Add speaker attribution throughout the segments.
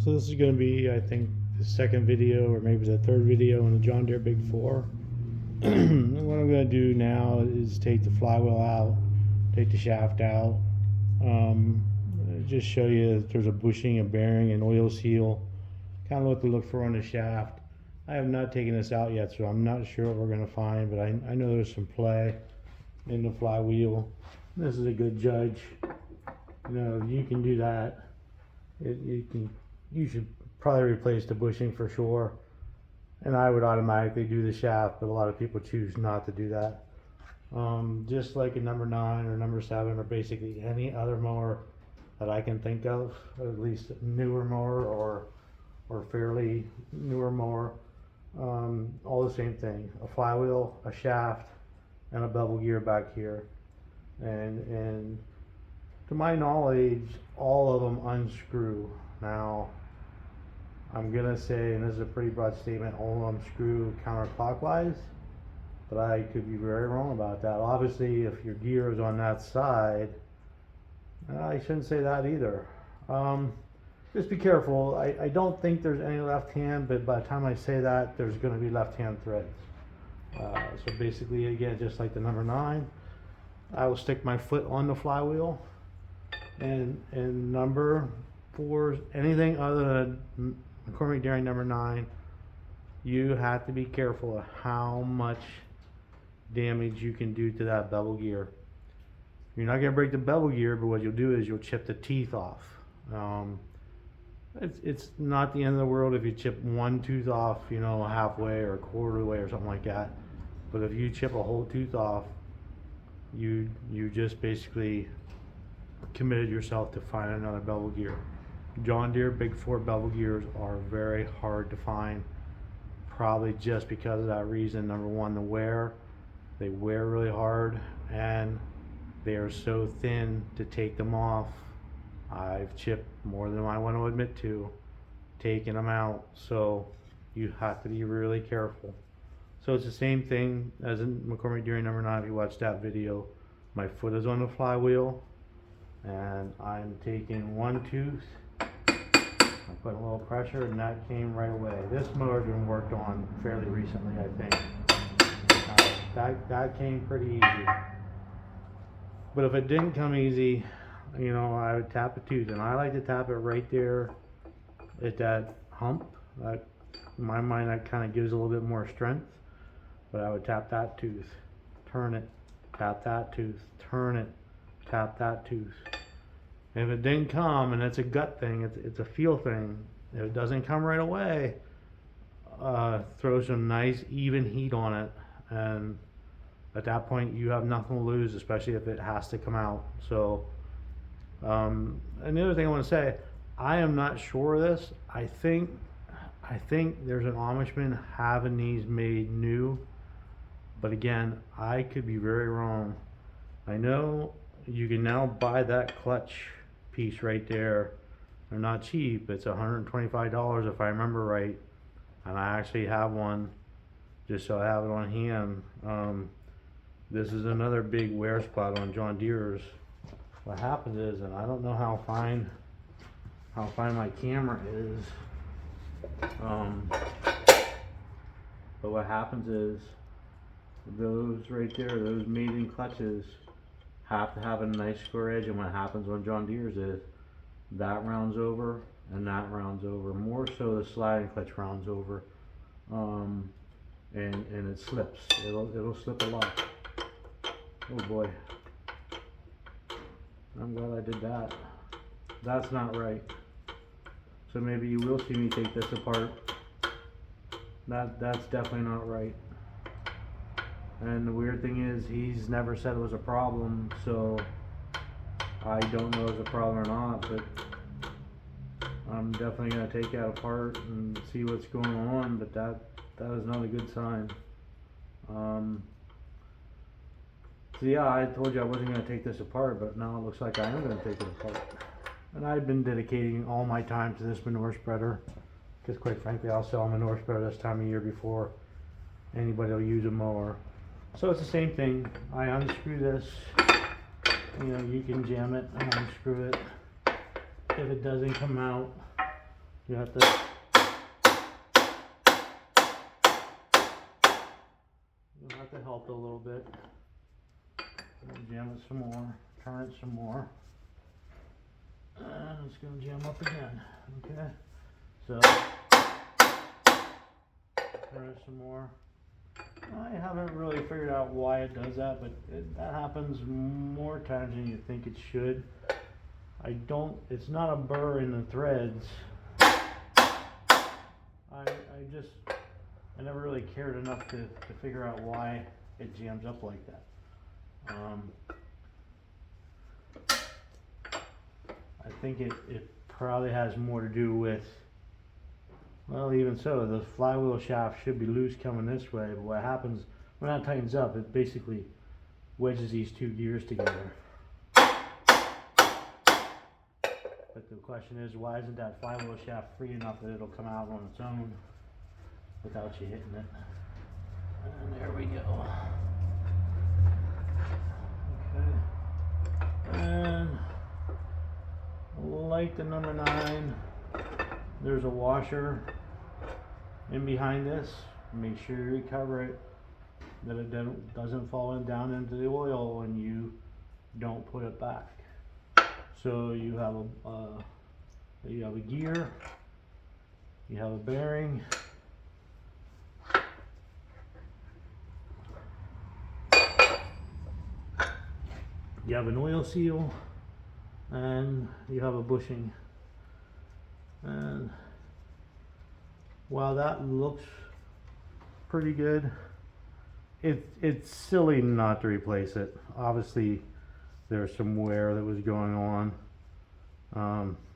Speaker 1: So this is going to be, I think, the second video or maybe the third video in the John Deere Big 4. What I'm going to do now is take the flywheel out, take the shaft out, just show you that there's a bushing, a bearing, an oil seal, kind of what to look for on the shaft. I have not taken this out yet, so I'm not sure what we're going to find, but I know there's some play in the flywheel. This is a good judge. You know, you can do that. You should probably replace the bushing for sure. And I would automatically do the shaft, but a lot of people choose not to do that. Just like a number 9 or number 7 or basically any other mower that I can think of, at least newer mower or fairly newer mower, all the same thing: a flywheel, a shaft, and a bevel gear back here. And to my knowledge, all of them unscrew. Now, I'm gonna say, and this is a pretty broad statement, all of them screw counterclockwise, but I could be very wrong about that. Obviously, if your gear is on that side, I shouldn't say that either. Just be careful. I don't think there's any left hand, but by the time I say that, there's going to be left hand threads. So basically, again, just like the number 9, I will stick my foot on the flywheel, and number 4, anything other than McCormick Dairy number 9, you have to be careful of how much damage you can do to that bevel gear. You're not going to break the bevel gear, but what you'll do is you'll chip the teeth off. It's not the end of the world if you chip one tooth off, you know, halfway or a quarter of the way or something like that. But if you chip a whole tooth off, you just basically committed yourself to find another bevel gear. John Deere Big 4 bevel gears are very hard to find, probably just because of that reason. Number 1, the wear. They wear really hard, and they are so thin to take them off. I've chipped more than I want to admit to, taking them out, so you have to be really careful. So it's the same thing as in McCormick Dairy number 9. If you watch that video, my foot is on the flywheel, and I'm taking one tooth. I'm putting a little pressure, and that came right away. This mower's been worked on fairly recently, I think. That came pretty easy. But if it didn't come easy, you know, I would tap a tooth, and I like to tap it right there at that hump. That, in my mind, that kind of gives a little bit more strength. But I would tap that tooth, turn it, tap that tooth, turn it, tap that tooth. And if it didn't come, and it's a gut thing, it's a feel thing, if it doesn't come right away, throw some nice even heat on it, and at that point you have nothing to lose, especially if it has to come out. So and the other thing I want to say, I am not sure of this. I think there's an Amishman having these made new, but again, I could be very wrong. I know you can now buy that clutch piece right there. They're not cheap. It's $125 if I remember right, and I actually have one, just so I have it on hand. This is another big wear spot on John Deere's. What happens is, and I don't know how fine my camera is, but what happens is, those right there, those maiden clutches have to have a nice square edge, and what happens on John Deere's is that rounds over and that rounds over. More so the sliding clutch rounds over, and it slips. It'll slip a lot. Oh boy. I'm glad I did that. That's not right. So maybe you will see me take this apart. That's definitely not right. And the weird thing is, he's never said it was a problem, so I don't know if it's a problem or not, but I'm definitely going to take it apart and see what's going on, but that is not a good sign. So yeah, I told you I wasn't going to take this apart, but now it looks like I am going to take it apart. And I've been dedicating all my time to this manure spreader, because quite frankly, I'll sell a manure spreader this time of year before anybody will use a mower. So it's the same thing. I unscrew this. You know, you can jam it and unscrew it. If it doesn't come out, You have to help it a little bit. Jam it some more, turn it some more. And it's going to jam up again. Okay, so turn it some more. I haven't really figured out why it does that, but that happens more times than you think it should. It's not a burr in the threads. I never really cared enough to figure out why it jams up like that. I think it probably has more to do with, well, even so, the flywheel shaft should be loose coming this way, but what happens when that tightens up, it basically wedges these two gears together. But the question is, why isn't that flywheel shaft free enough that it'll come out on its own without you hitting it? And there we go. Okay. And like the number 9, there's a washer in behind this. Make sure you cover it, that it doesn't fall down into the oil when you don't put it back. So you have a gear, you have a bearing, you have an oil seal, and you have a bushing. And while that looks pretty good, it's silly not to replace it. Obviously there's some wear that was going on.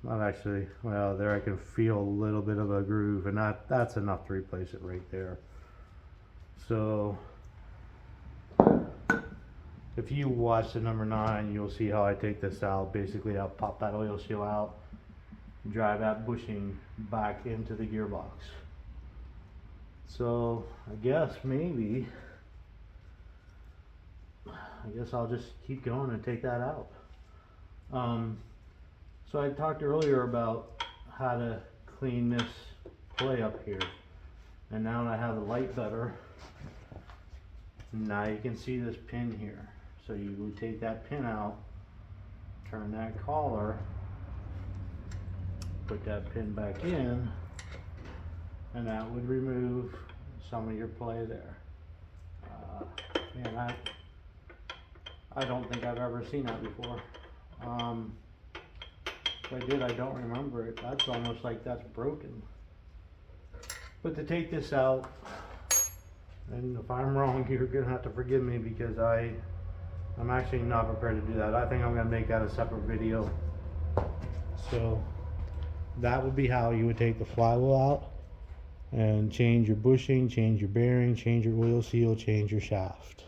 Speaker 1: Not actually, well, there I can feel a little bit of a groove, and that's enough to replace it right there. So if you watch the number 9, you'll see how I take this out. Basically, I'll pop that oil seal out, drive that bushing back into the gearbox. So I guess I'll just keep going and take that out. So I talked earlier about how to clean this play up here, and now that I have the light better, now you can see this pin here. So you would take that pin out, turn that collar, put that pin back in, and that would remove some of your play there. Man, I don't think I've ever seen that before. If I did, I don't remember it. That's almost like that's broken. But to take this out, and if I'm wrong, you're gonna have to forgive me, because I'm actually not prepared to do that. I think I'm gonna make that a separate video. So that would be how you would take the flywheel out and change your bushing, change your bearing, change your oil seal, change your shaft.